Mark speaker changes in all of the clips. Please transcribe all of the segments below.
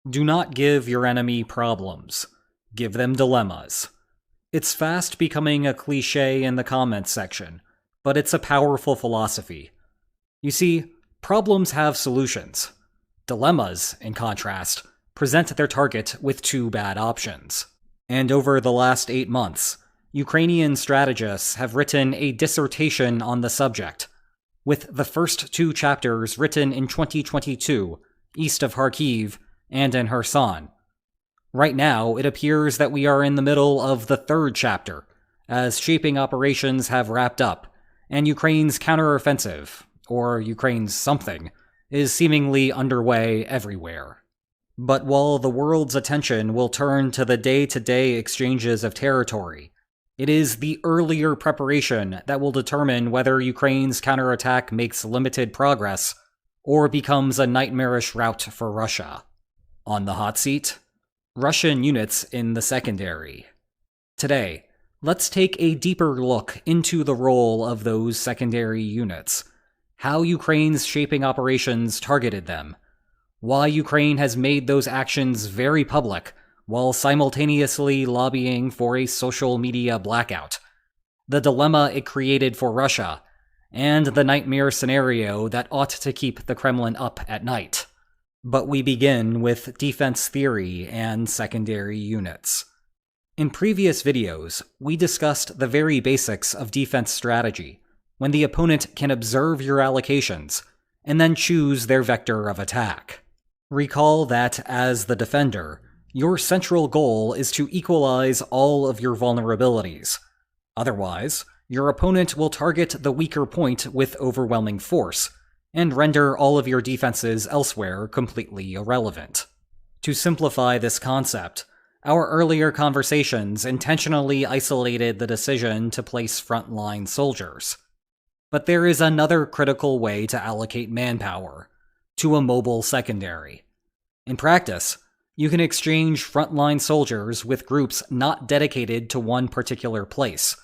Speaker 1: Do not give your enemy problems. Give them dilemmas. It's fast becoming a cliche in the comments section, but it's a powerful philosophy. You see, problems have solutions. Dilemmas, in contrast, present their target with two bad options. And over the last 8 months, Ukrainian strategists have written a dissertation on the subject, with the first 2 chapters written in 2022, east of Kharkiv and in Kherson. Right now, it appears that we are in the middle of the 3rd chapter, as shaping operations have wrapped up, and Ukraine's counteroffensive, or Ukraine's something, is seemingly underway everywhere. But while the world's attention will turn to the day-to-day exchanges of territory, it is the earlier preparation that will determine whether Ukraine's counterattack makes limited progress or becomes a nightmarish rout for Russia. On the hot seat, Russian units in the secondary. Today, let's take a deeper look into the role of those secondary units, how Ukraine's shaping operations targeted them, why Ukraine has made those actions very public while simultaneously lobbying for a social media blackout, the dilemma it created for Russia, and the nightmare scenario that ought to keep the Kremlin up at night. But we begin with defense theory and secondary units. In previous videos, we discussed the very basics of defense strategy, when the opponent can observe your allocations, and then choose their vector of attack. Recall that, as the defender, your central goal is to equalize all of your vulnerabilities. Otherwise, your opponent will target the weaker point with overwhelming force, and render all of your defenses elsewhere completely irrelevant. To simplify this concept, our earlier conversations intentionally isolated the decision to place frontline soldiers. But there is another critical way to allocate manpower: to a mobile secondary. In practice, you can exchange frontline soldiers with groups not dedicated to one particular place,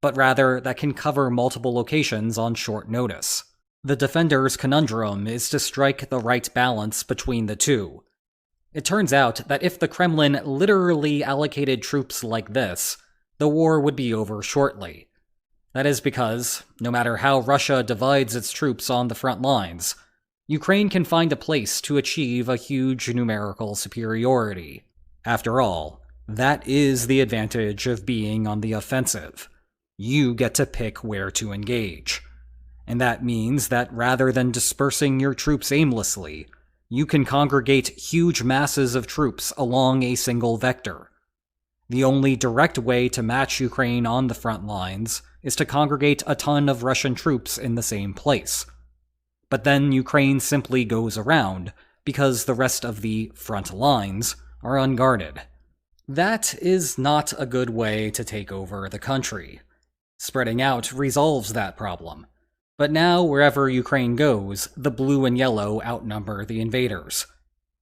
Speaker 1: but rather that can cover multiple locations on short notice. The defender's conundrum is to strike the right balance between the two. It turns out that if the Kremlin literally allocated troops like this, the war would be over shortly. That is because, no matter how Russia divides its troops on the front lines, Ukraine can find a place to achieve a huge numerical superiority. After all, that is the advantage of being on the offensive. You get to pick where to engage. And that means that rather than dispersing your troops aimlessly, you can congregate huge masses of troops along a single vector. The only direct way to match Ukraine on the front lines is to congregate a ton of Russian troops in the same place. But then Ukraine simply goes around, because the rest of the front lines are unguarded. That is not a good way to take over the country. Spreading out resolves that problem. But now, wherever Ukraine goes, the blue and yellow outnumber the invaders.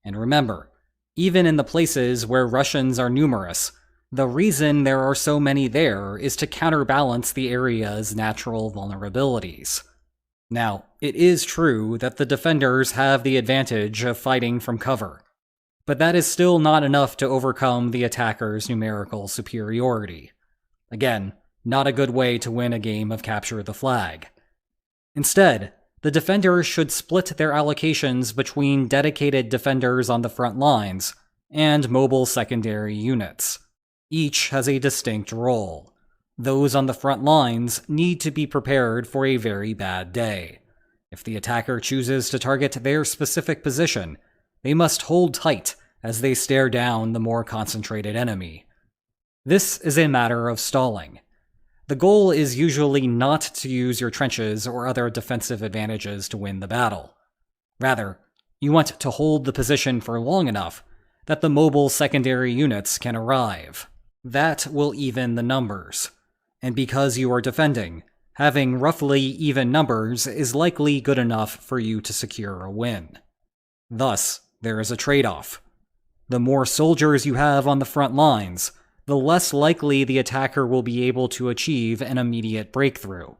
Speaker 1: And remember, even in the places where Russians are numerous, the reason there are so many there is to counterbalance the area's natural vulnerabilities. Now, it is true that the defenders have the advantage of fighting from cover, but that is still not enough to overcome the attacker's numerical superiority. Again, not a good way to win a game of capture the flag. Instead, the defenders should split their allocations between dedicated defenders on the front lines and mobile secondary units. Each has a distinct role. Those on the front lines need to be prepared for a very bad day. If the attacker chooses to target their specific position, they must hold tight as they stare down the more concentrated enemy. This is a matter of stalling. The goal is usually not to use your trenches or other defensive advantages to win the battle. Rather, you want to hold the position for long enough that the mobile secondary units can arrive. That will even the numbers. And because you are defending, having roughly even numbers is likely good enough for you to secure a win. Thus, there is a trade-off. The more soldiers you have on the front lines, the less likely the attacker will be able to achieve an immediate breakthrough.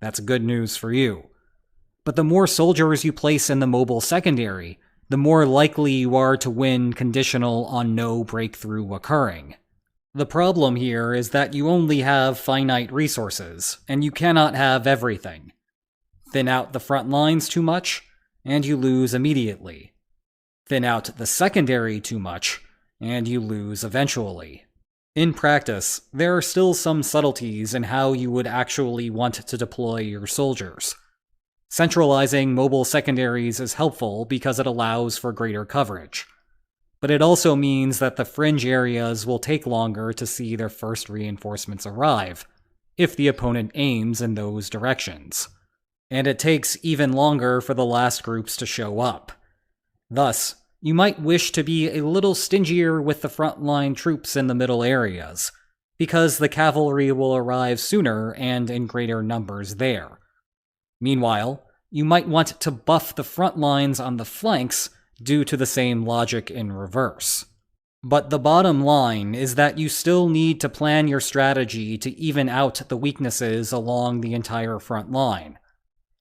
Speaker 1: That's good news for you. But the more soldiers you place in the mobile secondary, the more likely you are to win conditional on no breakthrough occurring. The problem here is that you only have finite resources, and you cannot have everything. Thin out the front lines too much, and you lose immediately. Thin out the secondary too much, and you lose eventually. In practice, there are still some subtleties in how you would actually want to deploy your soldiers. Centralizing mobile secondaries is helpful because it allows for greater coverage. But it also means that the fringe areas will take longer to see their first reinforcements arrive, if the opponent aims in those directions. And it takes even longer for the last groups to show up. Thus, you might wish to be a little stingier with the frontline troops in the middle areas, because the cavalry will arrive sooner and in greater numbers there. Meanwhile, you might want to buff the front lines on the flanks due to the same logic in reverse. But the bottom line is that you still need to plan your strategy to even out the weaknesses along the entire front line.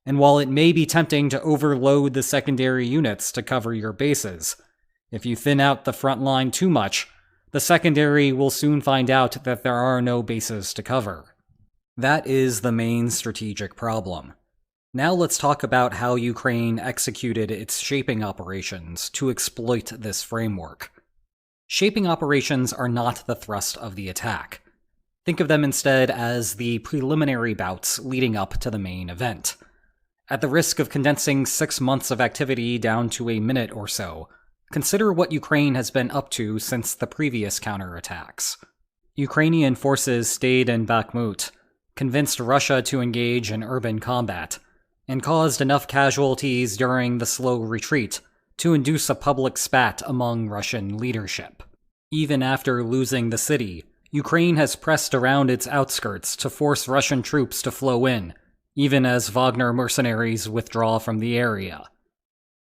Speaker 1: And while it may be tempting to overload the secondary units to cover your bases, if you thin out the front line too much, the secondary will soon find out that there are no bases to cover. That is the main strategic problem. Now let's talk about how Ukraine executed its shaping operations to exploit this framework. Shaping operations are not the thrust of the attack. Think of them instead as the preliminary bouts leading up to the main event. At the risk of condensing 6 months of activity down to a minute or so, consider what Ukraine has been up to since the previous counterattacks. Ukrainian forces stayed in Bakhmut, convinced Russia to engage in urban combat, and caused enough casualties during the slow retreat to induce a public spat among Russian leadership. Even after losing the city, Ukraine has pressed around its outskirts to force Russian troops to flow in, even as Wagner mercenaries withdraw from the area.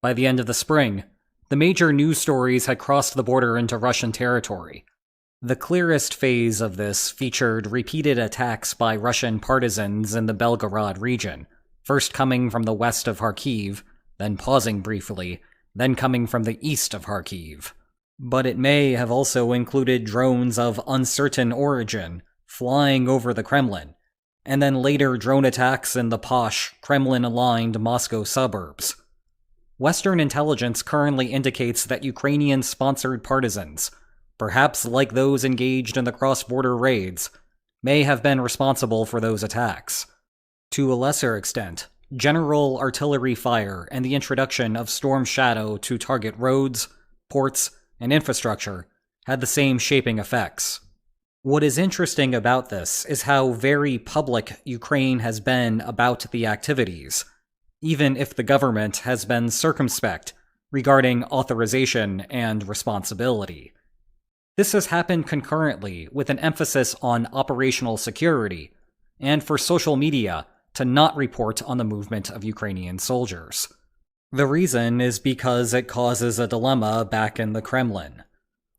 Speaker 1: By the end of the spring, the major news stories had crossed the border into Russian territory. The clearest phase of this featured repeated attacks by Russian partisans in the Belgorod region, first coming from the west of Kharkiv, then pausing briefly, then coming from the east of Kharkiv. But it may have also included drones of uncertain origin flying over the Kremlin, and then later drone attacks in the posh, Kremlin-aligned Moscow suburbs. Western intelligence currently indicates that Ukrainian-sponsored partisans, perhaps like those engaged in the cross-border raids, may have been responsible for those attacks. To a lesser extent, general artillery fire and the introduction of Storm Shadow to target roads, ports, and infrastructure had the same shaping effects. What is interesting about this is how very public Ukraine has been about the activities, even if the government has been circumspect regarding authorization and responsibility. This has happened concurrently with an emphasis on operational security, and for social media to not report on the movement of Ukrainian soldiers. The reason is because it causes a dilemma back in the Kremlin.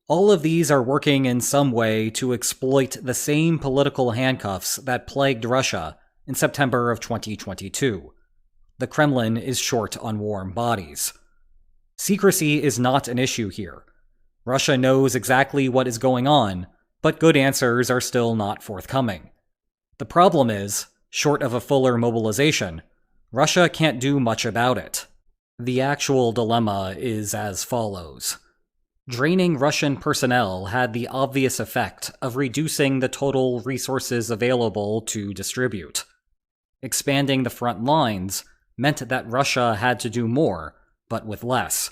Speaker 1: All of these are working in some way to exploit the same political handcuffs that plagued Russia in September of 2022. The Kremlin is short on warm bodies. Secrecy is not an issue here. Russia knows exactly what is going on, but good answers are still not forthcoming. The problem is, short of a fuller mobilization, Russia can't do much about it. The actual dilemma is as follows. Draining Russian personnel had the obvious effect of reducing the total resources available to distribute. Expanding the front lines meant that Russia had to do more, but with less.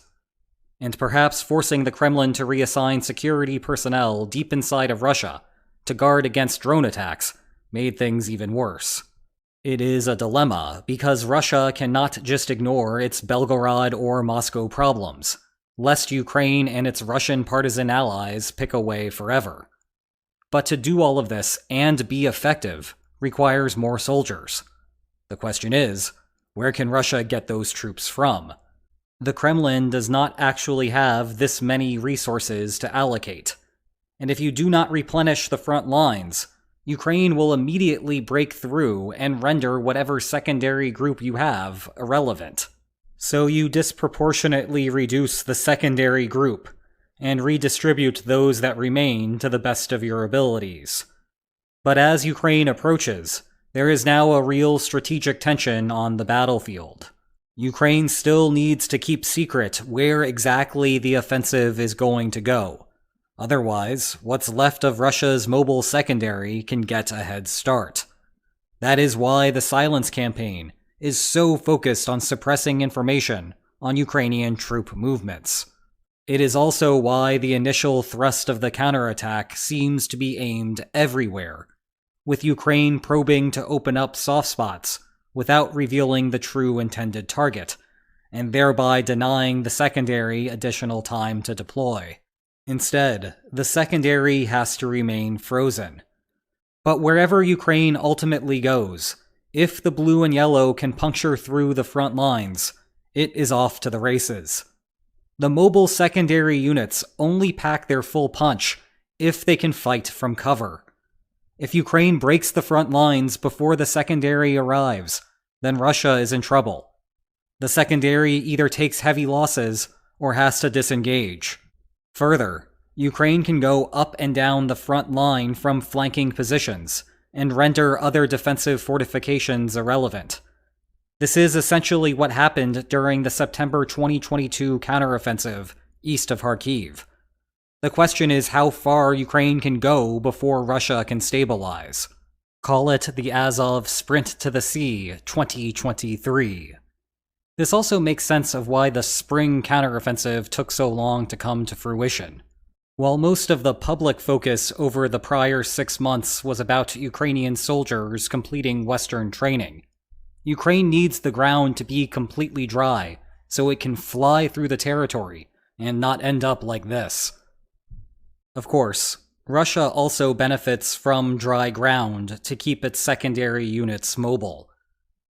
Speaker 1: And perhaps forcing the Kremlin to reassign security personnel deep inside of Russia to guard against drone attacks made things even worse. It is a dilemma because Russia cannot just ignore its Belgorod or Moscow problems, lest Ukraine and its Russian partisan allies pick away forever. But to do all of this and be effective requires more soldiers. The question is, where can Russia get those troops from? The Kremlin does not actually have this many resources to allocate, and if you do not replenish the front lines, Ukraine will immediately break through and render whatever secondary group you have irrelevant. So you disproportionately reduce the secondary group, and redistribute those that remain to the best of your abilities. But as Ukraine approaches, there is now a real strategic tension on the battlefield. Ukraine still needs to keep secret where exactly the offensive is going to go. Otherwise, what's left of Russia's mobile secondary can get a head start. That is why the Silence campaign is so focused on suppressing information on Ukrainian troop movements. It is also why the initial thrust of the counterattack seems to be aimed everywhere, with Ukraine probing to open up soft spots without revealing the true intended target, and thereby denying the secondary additional time to deploy. Instead, the secondary has to remain frozen. But wherever Ukraine ultimately goes, if the blue and yellow can puncture through the front lines, it is off to the races. The mobile secondary units only pack their full punch if they can fight from cover. If Ukraine breaks the front lines before the secondary arrives, then Russia is in trouble. The secondary either takes heavy losses or has to disengage. Further, Ukraine can go up and down the front line from flanking positions and render other defensive fortifications irrelevant. This is essentially what happened during the September 2022 counteroffensive east of Kharkiv. The question is how far Ukraine can go before Russia can stabilize. Call it the Azov Sprint to the Sea 2023. This also makes sense of why the spring counteroffensive took so long to come to fruition. While most of the public focus over the prior 6 months was about Ukrainian soldiers completing Western training, Ukraine needs the ground to be completely dry so it can fly through the territory and not end up like this. Of course, Russia also benefits from dry ground to keep its secondary units mobile.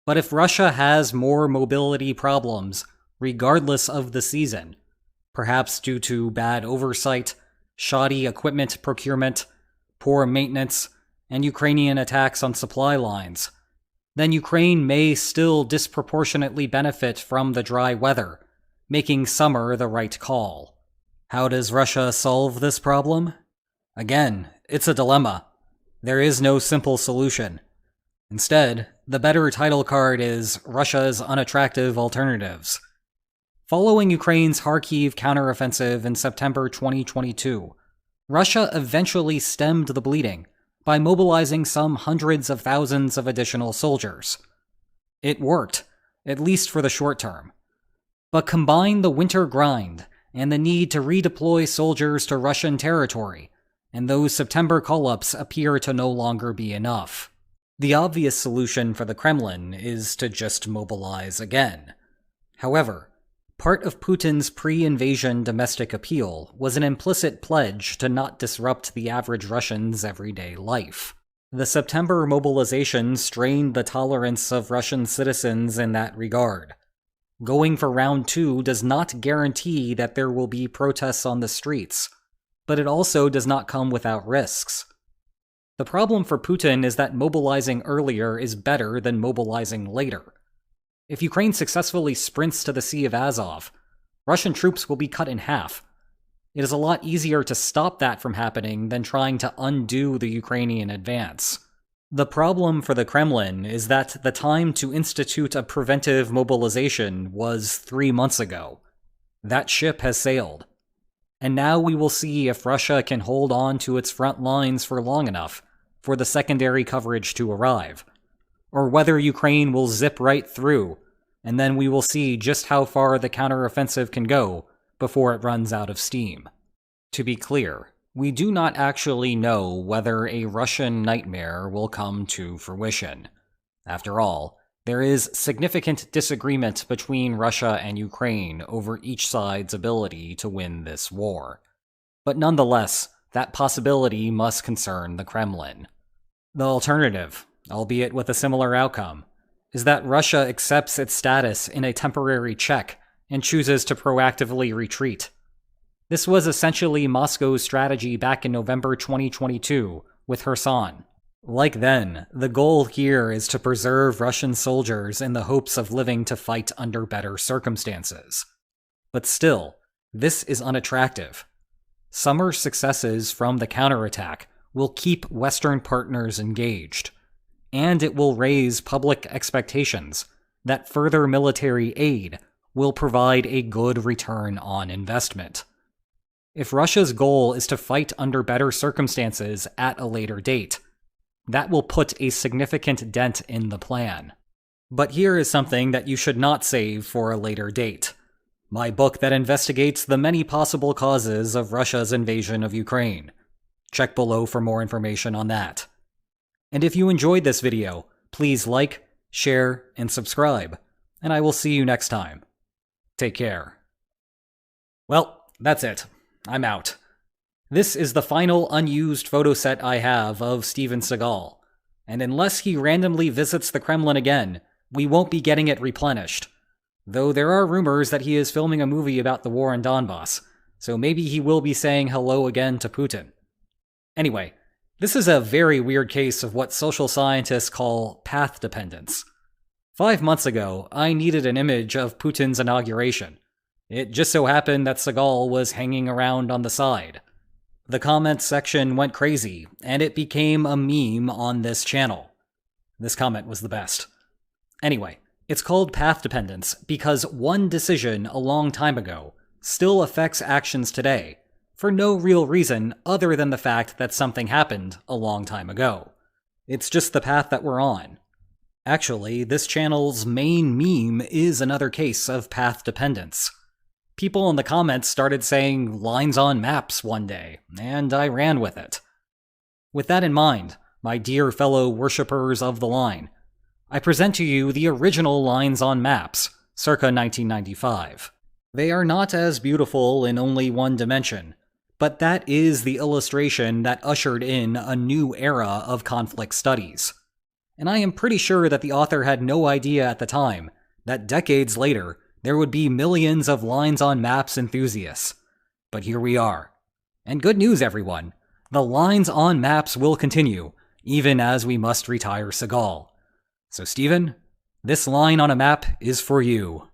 Speaker 1: But if Russia has more mobility problems, regardless of the season, perhaps due to bad oversight, shoddy equipment procurement, poor maintenance, and Ukrainian attacks on supply lines, then Ukraine may still disproportionately benefit from the dry weather, making summer the right call. How does Russia solve this problem? Again, it's a dilemma. There is no simple solution. Instead, the better title card is Russia's unattractive alternatives. Following Ukraine's Kharkiv counteroffensive in September 2022, Russia eventually stemmed the bleeding by mobilizing some hundreds of thousands of additional soldiers. It worked, at least for the short term. But combine the winter grind and the need to redeploy soldiers to Russian territory, and those September call-ups appear to no longer be enough. The obvious solution for the Kremlin is to just mobilize again. However, part of Putin's pre-invasion domestic appeal was an implicit pledge to not disrupt the average Russian's everyday life. The September mobilization strained the tolerance of Russian citizens in that regard. Going for round 2 does not guarantee that there will be protests on the streets, but it also does not come without risks. The problem for Putin is that mobilizing earlier is better than mobilizing later. If Ukraine successfully sprints to the Sea of Azov, Russian troops will be cut in half. It is a lot easier to stop that from happening than trying to undo the Ukrainian advance. The problem for the Kremlin is that the time to institute a preventive mobilization was 3 months ago. That ship has sailed. And now we will see if Russia can hold on to its front lines for long enough for the secondary coverage to arrive, or whether Ukraine will zip right through, and then we will see just how far the counteroffensive can go before it runs out of steam. To be clear, we do not actually know whether a Russian nightmare will come to fruition. After all, there is significant disagreement between Russia and Ukraine over each side's ability to win this war. But nonetheless, that possibility must concern the Kremlin. The alternative, albeit with a similar outcome, is that Russia accepts its status in a temporary check and chooses to proactively retreat. This was essentially Moscow's strategy back in November 2022 with Kherson. Like then, the goal here is to preserve Russian soldiers in the hopes of living to fight under better circumstances. But still, this is unattractive. Summer successes from the counterattack will keep Western partners engaged, and it will raise public expectations that further military aid will provide a good return on investment. If Russia's goal is to fight under better circumstances at a later date, that will put a significant dent in the plan. But here is something that you should not save for a later date. My book that investigates the many possible causes of Russia's invasion of Ukraine. Check below for more information on that. And if you enjoyed this video, please like, share, and subscribe, and I will see you next time. Take care. Well, that's it. I'm out. This is the final unused photo set I have of Steven Seagal, and unless he randomly visits the Kremlin again, we won't be getting it replenished. Though there are rumors that he is filming a movie about the war in Donbass, so maybe he will be saying hello again to Putin. Anyway, this is a very weird case of what social scientists call path dependence. 5 months ago, I needed an image of Putin's inauguration. It just so happened that Seagal was hanging around on the side. The comments section went crazy, and it became a meme on this channel. This comment was the best. Anyway, it's called path dependence because one decision a long time ago still affects actions today, for no real reason other than the fact that something happened a long time ago. It's just the path that we're on. Actually, this channel's main meme is another case of path dependence. People in the comments started saying lines on maps one day, and I ran with it. With that in mind, my dear fellow worshippers of the line, I present to you the original lines on maps, circa 1995. They are not as beautiful in only one dimension, but that is the illustration that ushered in a new era of conflict studies. And I am pretty sure that the author had no idea at the time that decades later, there would be millions of lines on maps enthusiasts. But here we are. And good news, everyone. The lines on maps will continue, even as we must retire Seagal. So Steven, this line on a map is for you.